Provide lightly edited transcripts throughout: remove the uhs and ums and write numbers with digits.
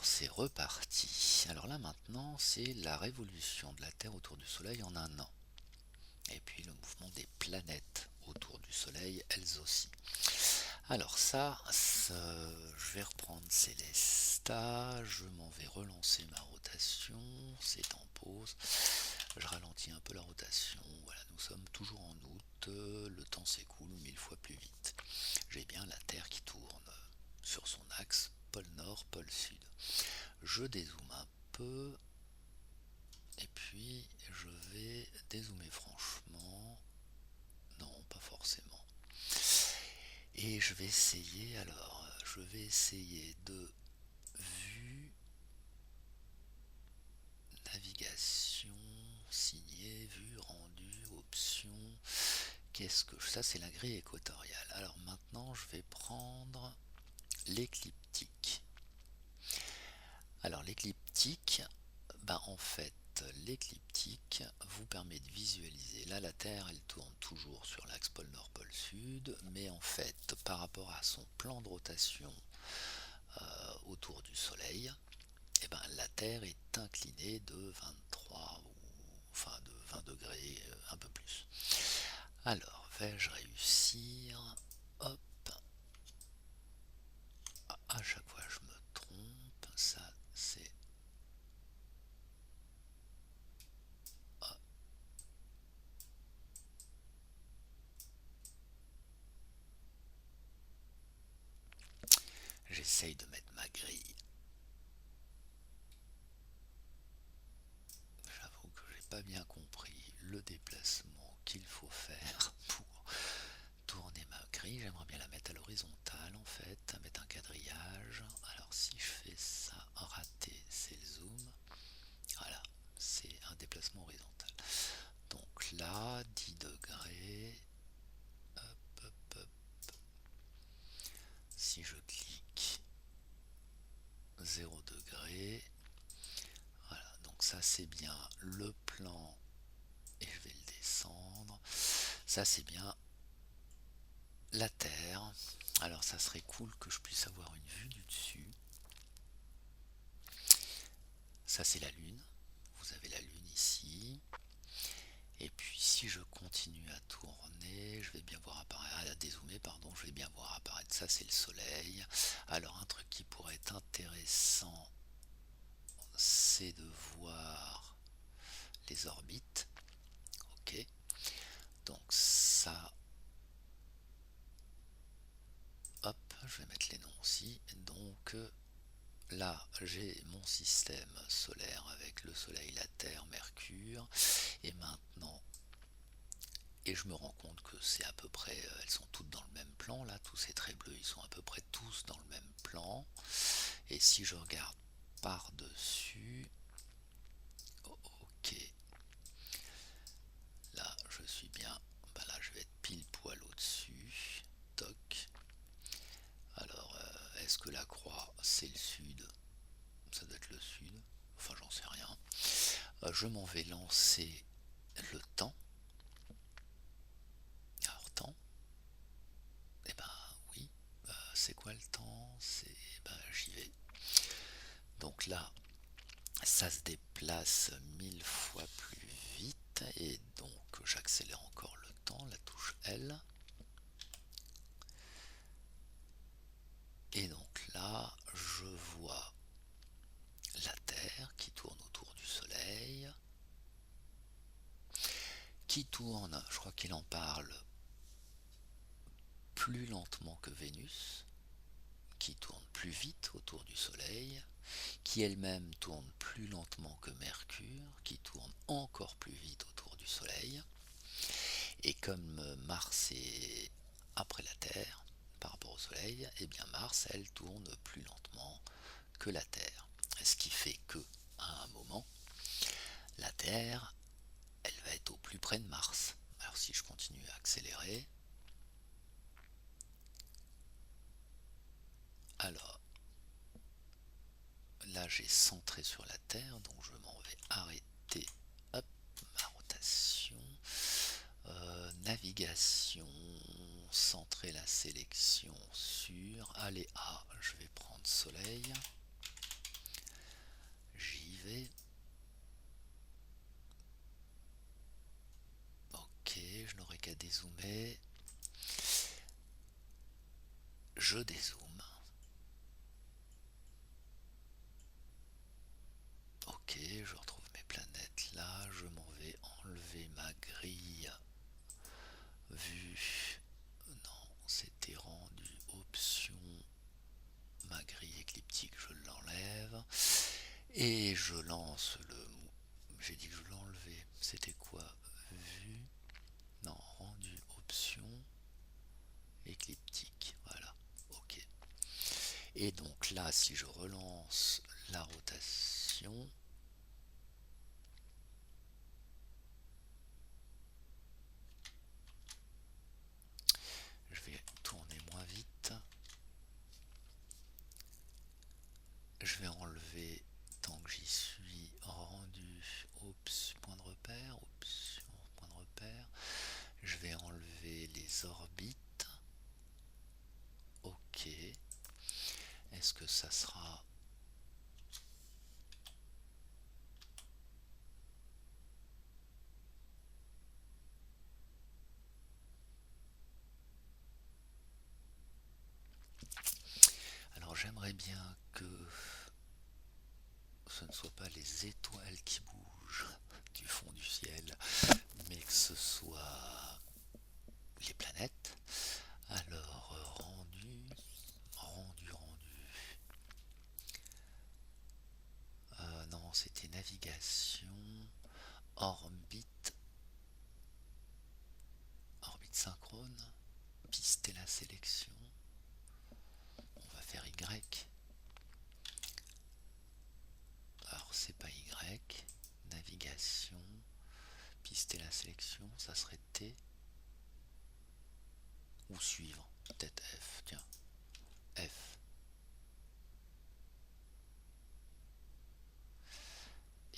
Alors, c'est reparti. Alors là maintenant, c'est la révolution de la Terre autour du Soleil en un an. Et puis le mouvement des planètes autour du Soleil, elles aussi. Alors je vais reprendre Célesta, je m'en vais relancer ma rotation, c'est en pause. Je ralentis un peu la rotation, voilà, nous sommes toujours en août, le temps s'écoule 1000 fois plus vite. J'ai bien la Terre qui tourne sur son axe, pôle nord, pôle sud. Je dézoome un peu et puis je vais dézoomer franchement. Non, pas forcément. Et je vais essayer de vue, navigation, signer, vue, rendu, option. Ça c'est la grille équatoriale. Alors maintenant je vais prendre l'écliptique. Alors l'écliptique, en fait, l'écliptique vous permet de visualiser. Là, la Terre, elle tourne toujours sur l'axe pôle Nord, pôle Sud, mais en fait, par rapport à son plan de rotation autour du Soleil, la Terre est inclinée de 23 ou enfin de 20 degrés, un peu plus. Alors, vais-je réussir? Hop, à chaque fois je me trompe, ça c'est. J'essaye de mettre ma grille. J'avoue que j'ai pas bien compris le déplacement qu'il faut faire pour tourner ma grille. J'aimerais bien la mettre à l'horizontale en fait, mettre un quadrillage. Alors si je fais ça, raté, c'est le zoom. Voilà, c'est un déplacement horizontal. Donc là, 10 degrés. Hop, hop, hop. Si je clique 0 degré. Voilà, donc ça c'est bien le plan et je vais le descendre. Ça c'est bien la Terre. Alors ça serait cool que je puisse avoir une vue du dessus. Ça c'est la Lune. Vous avez la Lune ici. Et puis si je continue à tourner, je vais bien voir apparaître, à dézoomer, pardon, je vais bien voir apparaître. Ça c'est le Soleil. Alors un truc qui pourrait être intéressant, c'est de voir les orbites. Ok. Donc ça, hop, je vais mettre les noms aussi. Donc là, j'ai mon système solaire avec le Soleil, la Terre, Mercure. Et maintenant, et je me rends compte que c'est à peu près, elles sont toutes dans le même plan. Là, tous ces traits bleus, ils sont à peu près tous dans le même plan. Et si je regarde par-dessus, oh, ok, là, je suis bien. Là, je vais être pile poil au-dessus. Toc. Alors, est-ce que la croix, c'est le sud? Ça doit être le sud. Enfin, j'en sais rien. Je m'en vais lancer le temps. Alors, temps. Eh ben oui. C'est quoi le temps? J'y vais. Donc là, ça se déplace 1000 fois plus vite. Et donc, j'accélère encore le temps. La touche L. Et donc là, je vois la Terre qui tourne autour du Soleil, qui tourne, je crois qu'il en parle, plus lentement que Vénus, qui tourne plus vite autour du Soleil, qui elle-même tourne plus lentement que Mercure, qui tourne encore plus vite autour du Soleil. Et comme Mars est après la Terre, par rapport au Soleil, et bien Mars, elle tourne plus lentement que la Terre. Ce qui fait que, à un moment, la Terre, elle va être au plus près de Mars. Alors si je continue à accélérer, alors là j'ai centré sur la Terre, donc je m'en vais arrêter, hop, ma rotation, navigation, centrer la sélection sur, allez, je vais prendre Soleil, je dézoome. Ok, je retrouve mes planètes là, je m'en vais enlever ma grille vue. Non, c'était rendu option. Ma grille écliptique, je l'enlève. Et je lance le... J'ai dit que je l'enlevais. C'était quoi? Vue. Non, rendu option écliptique. Voilà. Ok. Et donc là, si je relance la rotation, je vais tourner moins vite. Je vais enlever, tant que j'y suis, rendu option point de repère, option point de repère. Je vais enlever les orbites. Ok. Est-ce que ça sera... Alors j'aimerais bien que ce ne soit pas les étoiles qui bougent du fond du ciel, mais que ce soit les planètes. Alors rendu. Non, c'était navigation, orbite, orbite synchrone, piste et la sélection. On va faire Y. Alors c'est pas Y. Navigation, piste et la sélection, ça serait T. Ou suivre, peut-être F, tiens, F.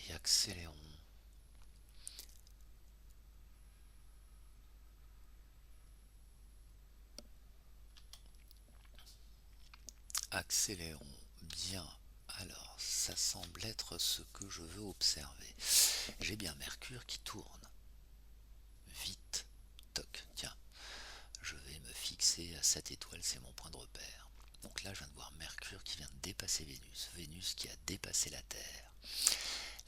Et accélérons. Accélérons bien. Alors, ça semble être ce que je veux observer. J'ai bien Mercure qui tourne. Vite. Toc. Tiens. Je vais me fixer à cette étoile, c'est mon point de repère. Donc là, je viens de voir Mercure qui vient de dépasser Vénus. Vénus qui a dépassé la Terre.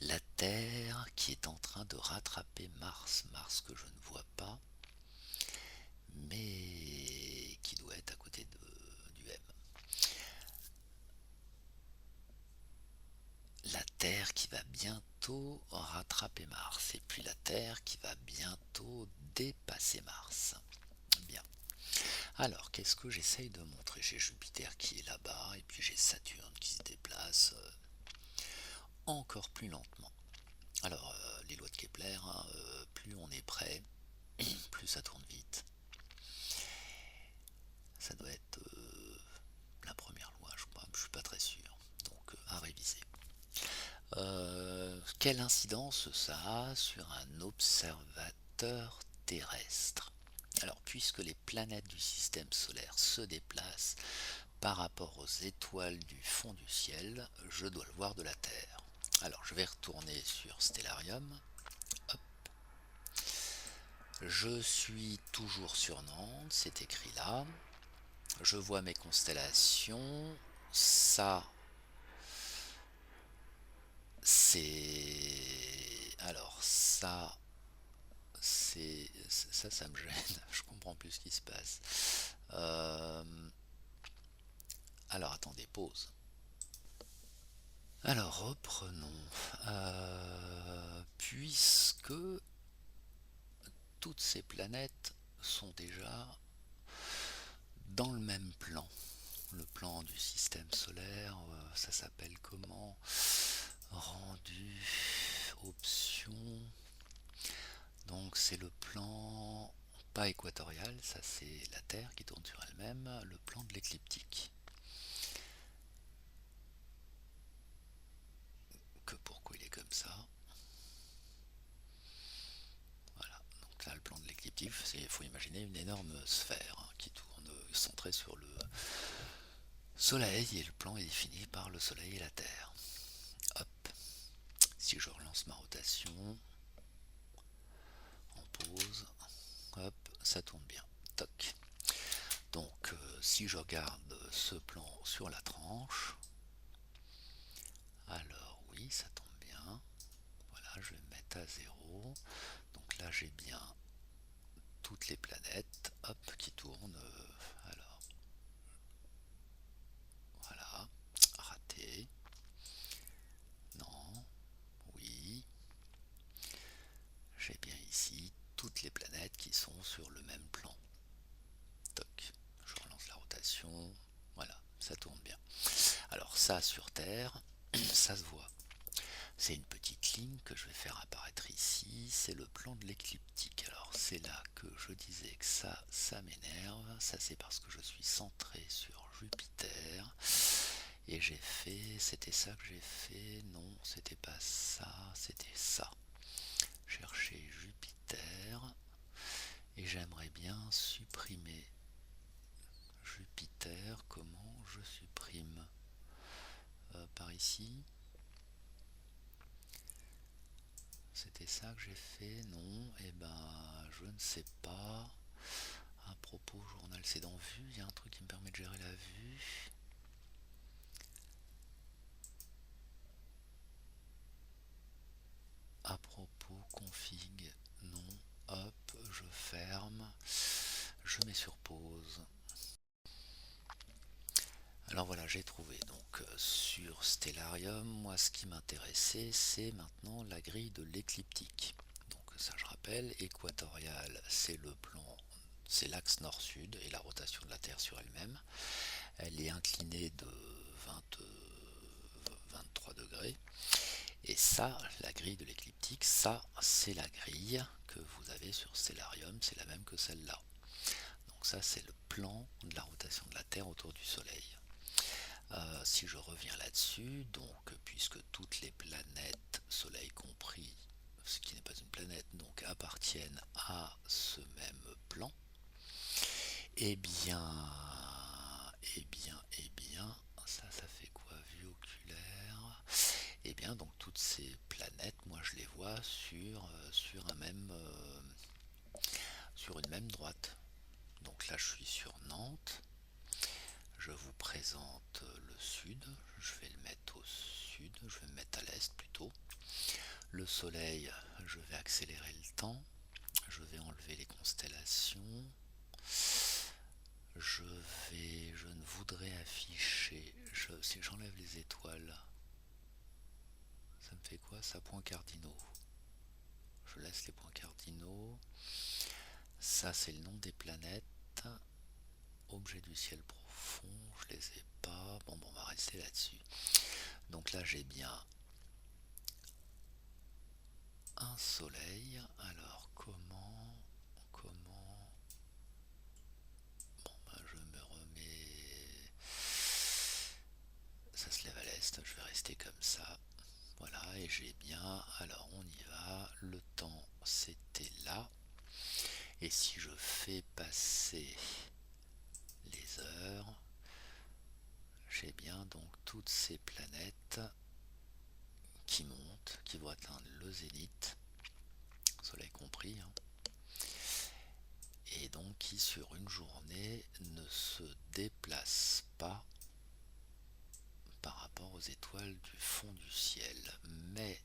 La Terre qui est en train de rattraper Mars. Mars que je ne vois pas, mais qui doit être à côté du M. La Terre qui va bientôt rattraper Mars, et puis la Terre qui va bientôt dépasser Mars. Bien. Alors, qu'est-ce que j'essaye de montrer? J'ai Jupiter qui est là-bas, et puis j'ai Saturne qui se déplace encore plus lentement. Alors, les lois de Kepler, hein, plus on est près, plus ça tourne vite. Ça doit être la première loi, je crois, je suis pas très sûr. Donc, à réviser. Quelle incidence ça a sur un observateur terrestre? Alors, puisque les planètes du système solaire se déplacent par rapport aux étoiles du fond du ciel, je dois le voir de la Terre. Alors, je vais retourner sur Stellarium. Hop. Je suis toujours sur Nantes, c'est écrit là. Je vois mes constellations. Ça, c'est... Alors, ça me gêne. Je comprends plus ce qui se passe. Alors, attendez, pause. Alors, reprenons. Puisque toutes ces planètes sont déjà dans le même plan. Le plan du système solaire, ça s'appelle comment? Rendu, option. Donc c'est le plan pas équatorial, ça c'est la Terre qui tourne sur elle-même, le plan de l'écliptique. Que pourquoi il est comme ça? Voilà, donc là le plan de l'écliptique, il faut imaginer une énorme sphère hein, qui tourne centrée sur le Soleil et le plan est défini par le Soleil et la Terre. Hop, si je relance ma rotation, en pause, hop, ça tourne bien. Toc. Donc si je regarde ce plan sur la tranche. Alors oui, ça tombe bien. Voilà, je vais me mettre à 0. Donc là j'ai bien toutes les planètes, hop, qui tournent. Alors, voilà, raté. Non, oui. J'ai bien ici toutes les planètes qui sont sur le même plan. Toc, je relance la rotation. Voilà, ça tourne bien. Alors ça sur Terre, ça se voit. C'est une petite ligne que je vais faire apparaître ici, c'est le plan de l'écliptique. Alors c'est là que je disais que ça m'énerve, ça c'est parce que je suis centré sur Jupiter. Et j'ai fait, c'était ça que j'ai fait, non, c'était pas ça, c'était ça. Chercher Jupiter, et j'aimerais bien supprimer Jupiter. Comment je supprime? Par ici. C'était ça que j'ai fait? Non, et ben je ne sais pas. À propos, journal, c'est dans vue, il y a un truc qui me permet de gérer la vue. À propos, config, non, hop, je ferme, je mets sur pause. Alors voilà, j'ai trouvé donc sur Stellarium, moi ce qui m'intéressait, c'est maintenant la grille de l'écliptique. Donc ça je rappelle, équatorial, c'est le plan, c'est l'axe nord-sud et la rotation de la Terre sur elle-même. Elle est inclinée de 23 degrés. Et ça, la grille de l'écliptique, ça c'est la grille que vous avez sur Stellarium, c'est la même que celle-là. Donc ça c'est le plan de la rotation de la Terre autour du Soleil. Si je reviens là-dessus, donc puisque toutes les planètes, Soleil compris, ce qui n'est pas une planète, donc appartiennent à ce même plan, eh bien, ça fait quoi, vue oculaire? Eh bien, donc toutes ces planètes, moi je les vois sur une même droite. Donc là, je suis sur Nantes. Je vous présente le sud. Je vais le mettre au sud. Je vais me mettre à l'est plutôt. Le soleil, je vais accélérer le temps. Je vais enlever les constellations. Je ne voudrais afficher. Si j'enlève les étoiles, ça me fait quoi ça? Points cardinaux. Je laisse les points cardinaux. Ça, c'est le nom des planètes. Objets du ciel profond, je les ai pas. Bon, on va rester là-dessus. Donc là, j'ai bien un soleil. Alors, comment... Bon, ben, je me remets... Ça se lève à l'est, je vais rester comme ça. Voilà, et j'ai bien... Alors, on y va. Le temps, c'était là. Et si je fais passer les heures, j'ai bien donc toutes ces planètes qui montent, qui vont atteindre le zénith, soleil compris, hein, et donc qui sur une journée ne se déplacent pas par rapport aux étoiles du fond du ciel. Mais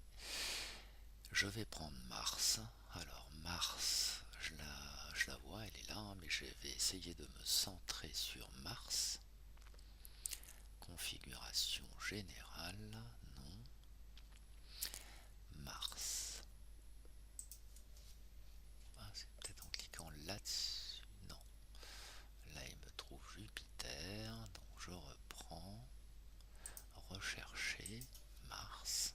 je vais prendre Mars. Alors Mars, je la vois, elle est là, hein, mais je vais essayer de me centrer sur Mars. Configuration générale, non. Mars. Ah, c'est peut-être en cliquant là-dessus. Non. Là, il me trouve Jupiter. Donc, je reprends. Rechercher Mars.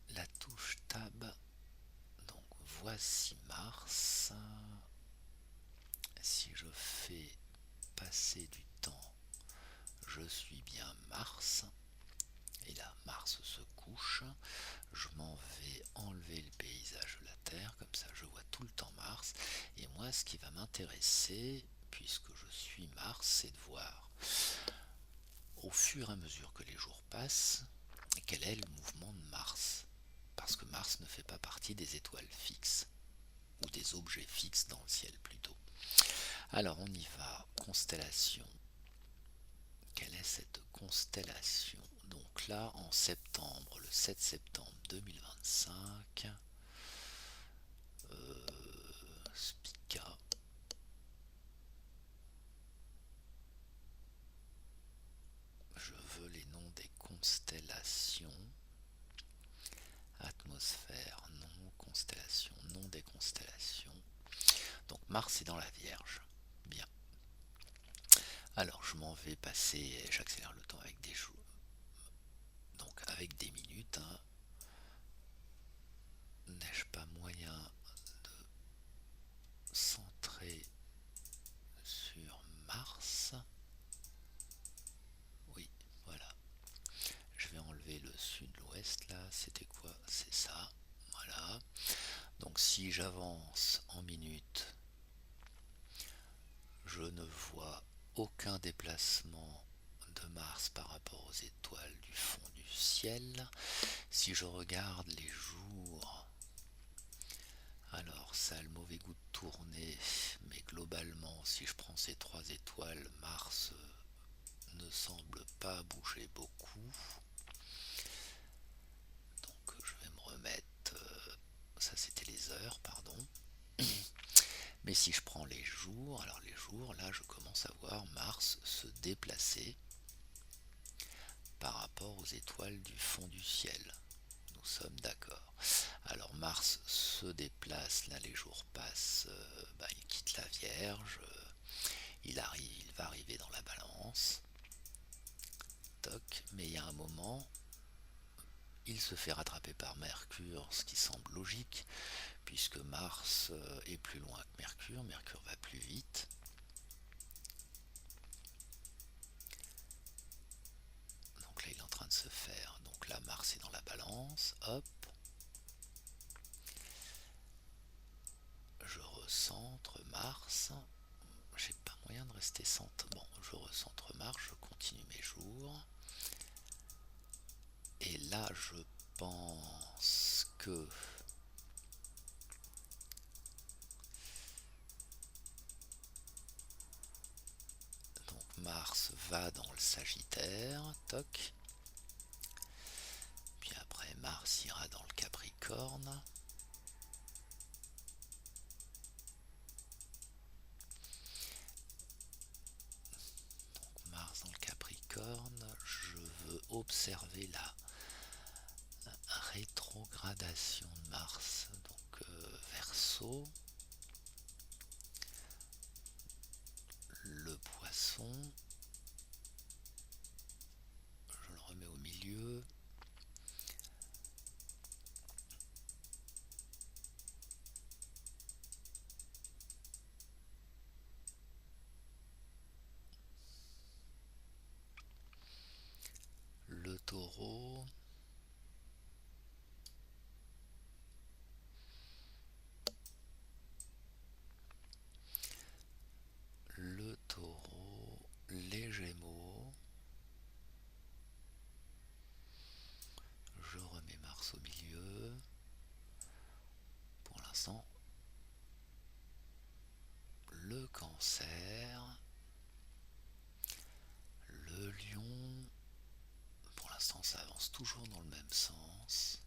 La touche Tab. Donc, voici Mars. Si je fais passer du temps, je suis bien Mars. Et là, Mars se couche. Je m'en vais enlever le paysage de la Terre, comme ça je vois tout le temps Mars. Et moi, ce qui va m'intéresser, puisque je suis Mars, c'est de voir, au fur et à mesure que les jours passent, quel est le mouvement de Mars. Parce que Mars ne fait pas partie des étoiles fixes, ou des objets fixes dans le ciel plutôt. Alors on y va, constellation. Quelle est cette constellation? Donc là, en septembre, le 7 septembre 2025, Spica. Je veux les noms des constellations. Atmosphère, non. Constellation, nom des constellations. Donc Mars est dans la Vierge. Bien. Alors je m'en vais passer, j'accélère le temps avec des jours. Donc avec des minutes, hein. N'ai-je pas moyen de centrer sur Mars? Oui, voilà. Je vais enlever le sud-ouest là, c'était quoi? C'est ça, voilà. Donc si j'avance en minutes, je ne vois aucun déplacement de Mars par rapport aux étoiles du fond du ciel. Si je regarde les jours, alors ça a le mauvais goût de tourner, mais globalement, si je prends ces trois étoiles, Mars ne semble pas bouger beaucoup. Donc je vais me remettre, ça c'était les heures, pardon. Mais si je prends les jours, alors les jours, là je commence à voir Mars se déplacer par rapport aux étoiles du fond du ciel. Nous sommes d'accord. Alors Mars se déplace, là les jours passent, il quitte la Vierge, il va arriver dans la Balance, toc, mais il y a un moment, il se fait rattraper par Mercure, ce qui semble logique, puisque Mars est plus loin que Mercure, Mercure va plus vite. Donc là il est en train de se faire, donc là Mars est dans la Balance, hop, je recentre Mars, j'ai pas moyen de rester centre, bon je recentre Mars, je continue mes jours, et là je pense que donc Mars va dans le Sagittaire, toc, puis après Mars ira dans le Capricorne, donc Mars dans le Capricorne, je veux observer la rétrogradation de Mars, donc Verseau, le Poisson, je le remets au milieu, le Taureau, les Gémeaux, je remets Mars au milieu, pour l'instant, le Cancer, le Lion, pour l'instant ça avance toujours dans le même sens,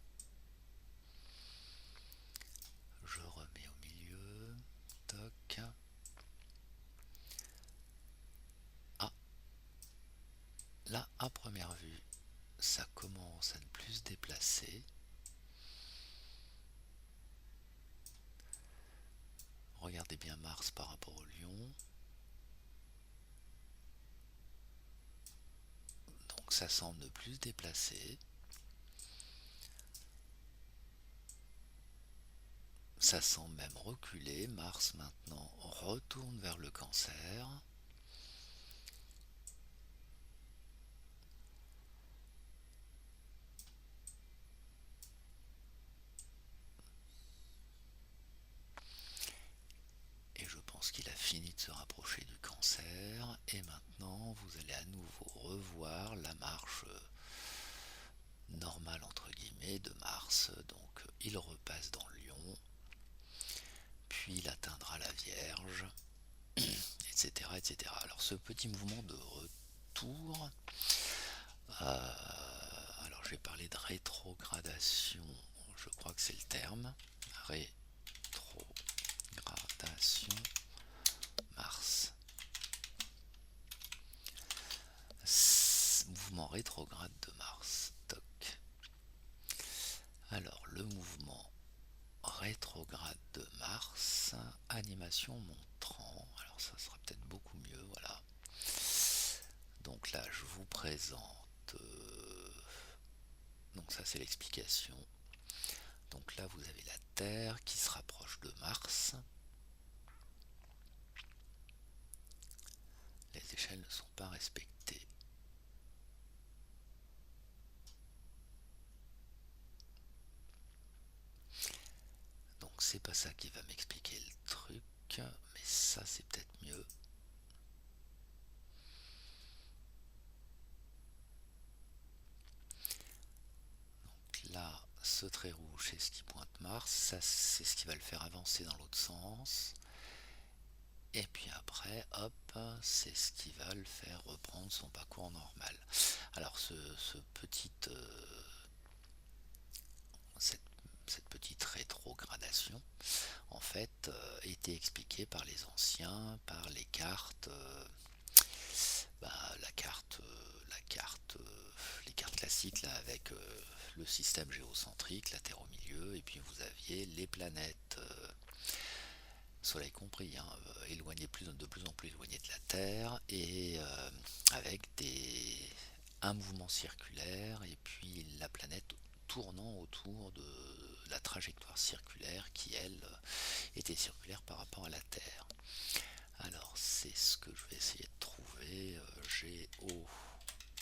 je remets au milieu, toc, ah, là à première vue, ça commence à ne plus se déplacer. Regardez bien Mars par rapport au Lion. Donc ça semble ne plus se déplacer. Ça semble même reculer. Mars maintenant retourne vers le Cancer. Et je pense qu'il a fini de se rapprocher du Cancer. Et maintenant, vous allez à nouveau revoir la marche normale entre guillemets de Mars. Donc il repasse dans le Lion. Puis il atteindra la Vierge. etc., etc. Alors ce petit mouvement de retour, alors je vais parler de rétrogradation, je crois que c'est le terme, rétrogradation Mars. Mouvement rétrograde de Mars. Toc. Alors le mouvement rétrograde de Mars, animation montrant, alors ça sera peut-être beaucoup mieux, voilà. Donc là je vous présente, donc ça c'est l'explication. Donc là vous avez la Terre qui se rapproche de Mars. Les échelles ne sont pas respectées. Donc c'est pas ça qui va m'expliquer le truc, mais ça c'est peut-être mieux. Donc là, ce trait rouge c'est ce qui pointe Mars, ça c'est ce qui va le faire avancer dans l'autre sens. Et puis après, hop, c'est ce qui va le faire reprendre son parcours normal. Alors cette, cette petite rétrogradation, en fait, était expliquée par les anciens, par les cartes, les cartes classiques là, avec le système géocentrique, la Terre au milieu, et puis vous aviez les planètes. Soleil compris, hein, de plus en plus éloigné de la Terre, et avec un mouvement circulaire, et puis la planète tournant autour de la trajectoire circulaire qui, elle, était circulaire par rapport à la Terre. Alors, c'est ce que je vais essayer de trouver.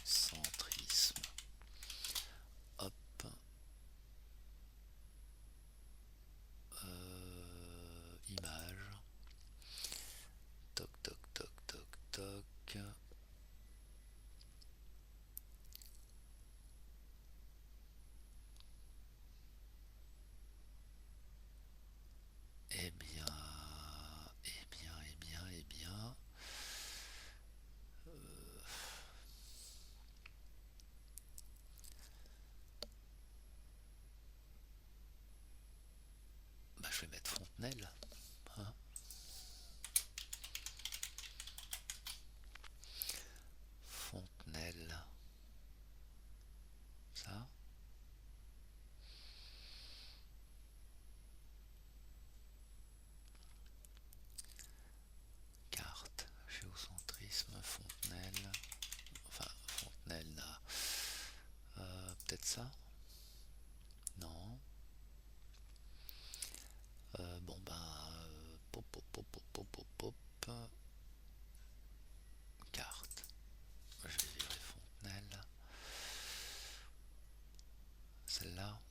Géocentrisme. Hop. Image. Toc, toc, toc, toc, toc. Eh bien, eh bien. Bah, je vais mettre Fontenelle. Hein. Fontenelle. Ça. Carte. Géocentrisme. Fontenelle. Enfin, Fontenelle n'a. Peut-être ça. Non. Bon ben. Pop, pop, pop, pop, pop, pop, pop. Carte. Je vais virer Fontenelle. Celle-là.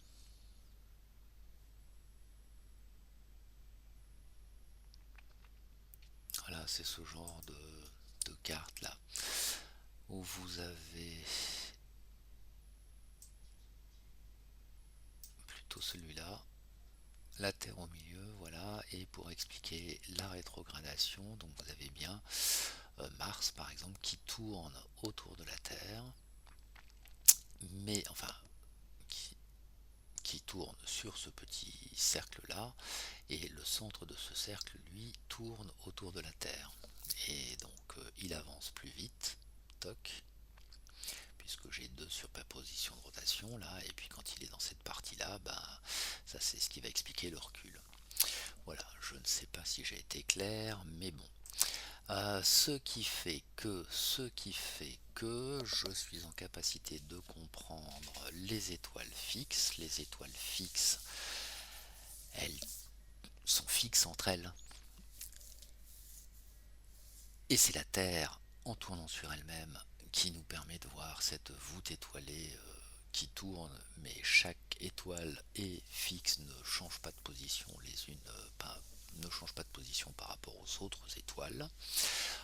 Voilà, c'est ce genre de carte là où vous avez plutôt celui-là, la Terre au milieu, voilà, et pour expliquer la rétrogradation, donc vous avez bien Mars par exemple qui tourne autour de la Terre, mais enfin qui tourne sur ce petit cercle là, et le centre de ce cercle lui tourne autour de la Terre, et donc il avance plus vite, toc, puisque j'ai deux superpositions de rotation là, et puis quand il est dans cette partie là, ben, ça c'est ce qui va expliquer le recul. Voilà, je ne sais pas si j'ai été clair, mais bon. Ce qui fait que je suis en capacité de comprendre les étoiles fixes. Les étoiles fixes, elles sont fixes entre elles. Et c'est la Terre, en tournant sur elle-même, qui nous permet de voir cette voûte étoilée qui tourne, mais chaque étoile est fixe, ne change pas de position les unes, ne change pas de position par rapport aux autres étoiles.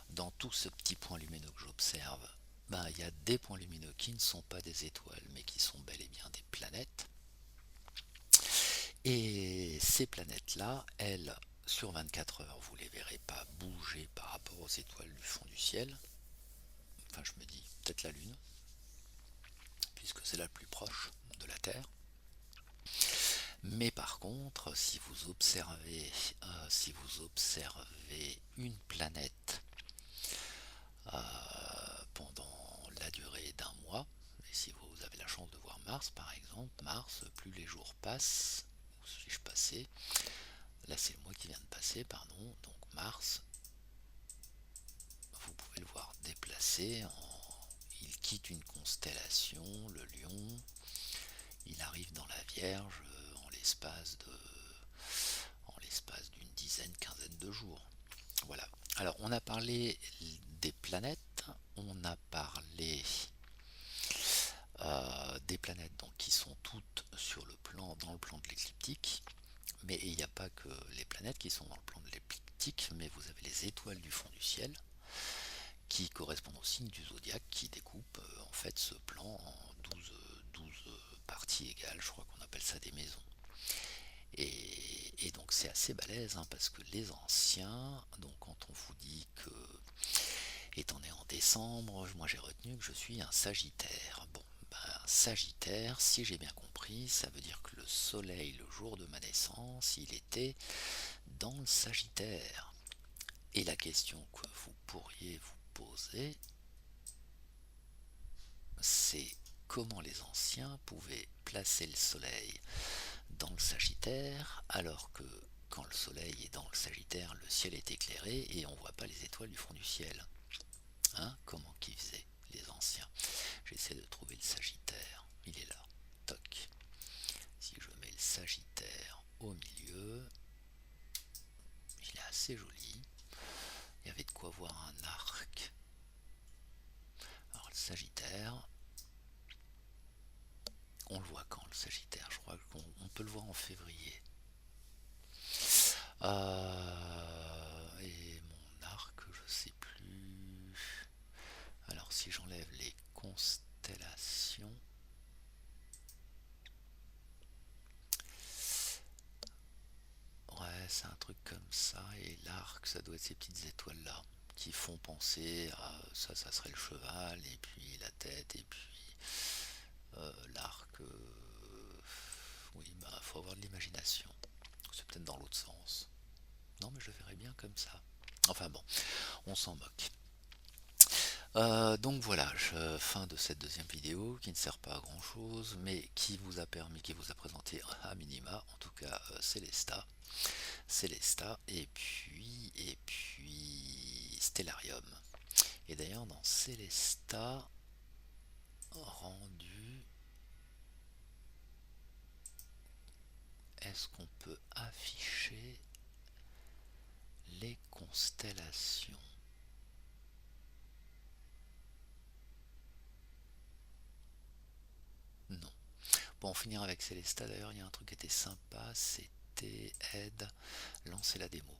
Dans tout ce petit point lumineux que j'observe, il y a des points lumineux qui ne sont pas des étoiles, mais qui sont bel et bien des planètes. Et ces planètes-là, elles sur 24 heures, vous ne les verrez pas bouger par rapport aux étoiles du fond du ciel. Enfin, je me dis, peut-être la Lune, puisque c'est la plus proche de la Terre. Mais par contre, si vous observez une planète pendant la durée d'un mois, et si vous avez la chance de voir Mars par exemple, Mars, plus les jours passent, ou suis-je passé, là c'est le mois qui vient de passer, pardon, donc Mars, vous pouvez le voir déplacer, il quitte une constellation, le Lion, il arrive dans la Vierge en l'espace d'une dizaine, quinzaine de jours. Voilà. Alors on a parlé des planètes, on a parlé des planètes donc, qui sont toutes dans le plan de l'écliptique, mais il n'y a pas que les planètes qui sont dans le plan de l'écliptique, mais vous avez les étoiles du fond du ciel qui correspondent au signe du zodiaque qui découpe en fait ce plan en 12 parties égales, je crois qu'on appelle ça des maisons. Et donc c'est assez balèze parce que les anciens, donc quand on vous dit que étant né en décembre, moi j'ai retenu que je suis un Sagittaire. Bon, Sagittaire, si j'ai bien compris, ça veut dire que le soleil, le jour de ma naissance, il était dans le Sagittaire. Et la question que vous pourriez vous poser, c'est comment les anciens pouvaient placer le soleil dans le Sagittaire alors que quand le soleil est dans le Sagittaire, le ciel est éclairé et on ne voit pas les étoiles du fond du ciel. Comment qu'ils faisaient les anciens? J'essaie de trouver le Sagittaire. Il est là. Toc. Si je mets le Sagittaire au milieu, il est assez joli. Il y avait de quoi voir un arc. Alors le Sagittaire, on le voit quand le Sagittaire? Je crois qu'on peut le voir en février. Et mon arc, je sais plus. Alors si j'enlève les constellations, ouais, c'est un truc comme ça. Et l'arc, ça doit être ces petites étoiles là qui font penser à ça, ça serait le cheval, et puis la tête, et puis l'arc. Oui, faut avoir de l'imagination. C'est peut-être dans l'autre sens. Non, mais je le verrais bien comme ça. Enfin bon, on s'en moque. Donc voilà, fin de cette deuxième vidéo qui ne sert pas à grand chose, mais qui vous a présenté à minima, en tout cas Célesta, et puis Stellarium. Et d'ailleurs dans Célesta rendu, est-ce qu'on peut afficher les constellations? Non. Bon, on finira avec Célesta. D'ailleurs, il y a un truc qui était sympa, c'était aide, lancer la démo.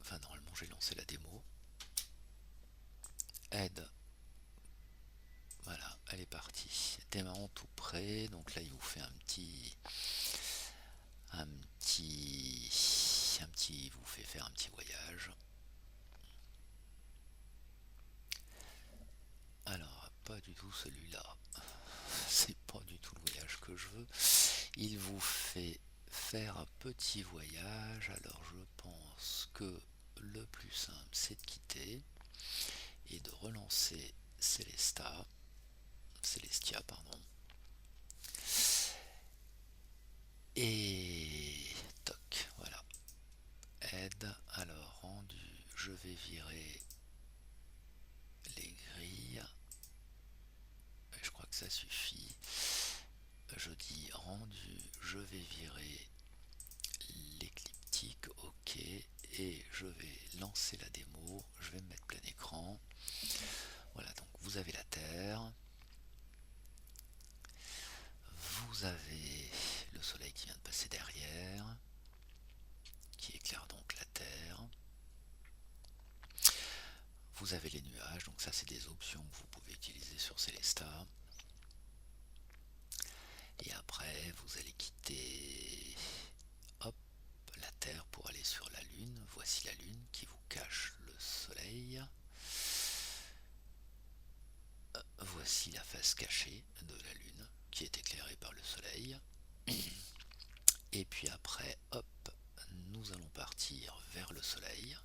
Enfin, normalement, j'ai lancé la démo. Aide. Voilà, elle est partie. Démarrons tout près. Donc là, il vous fait il vous fait faire un petit voyage. Alors, pas du tout celui-là. C'est pas du tout le voyage que je veux. Il vous fait faire un petit voyage. Alors, je pense que le plus simple, c'est de quitter et de relancer Celestia, pardon. Et toc, voilà. Aide, alors rendu, je vais virer les grilles. Je crois que ça suffit. Je dis rendu, je vais virer l'écliptique, ok, et je vais lancer la démo, je vais me mettre plein écran. Voilà, donc vous avez la Terre, vous avez le soleil qui vient de passer derrière, qui éclaire donc la Terre. Vous avez les nuages, donc ça c'est des options que vous pouvez utiliser sur Célesta. Et après vous allez quitter Lune. Voici la Lune qui vous cache le Soleil. Voici la face cachée de la Lune qui est éclairée par le Soleil. Et puis après, hop, nous allons partir vers le Soleil.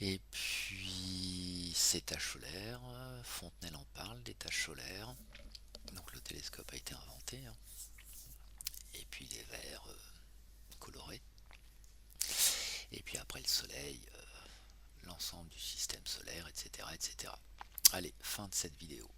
Et puis ces taches solaires, Fontenelle en parle des taches solaires. Donc le télescope a été inventé. Et puis les verres colorés. Et puis après le Soleil, l'ensemble du système solaire, etc., etc. Allez, fin de cette vidéo.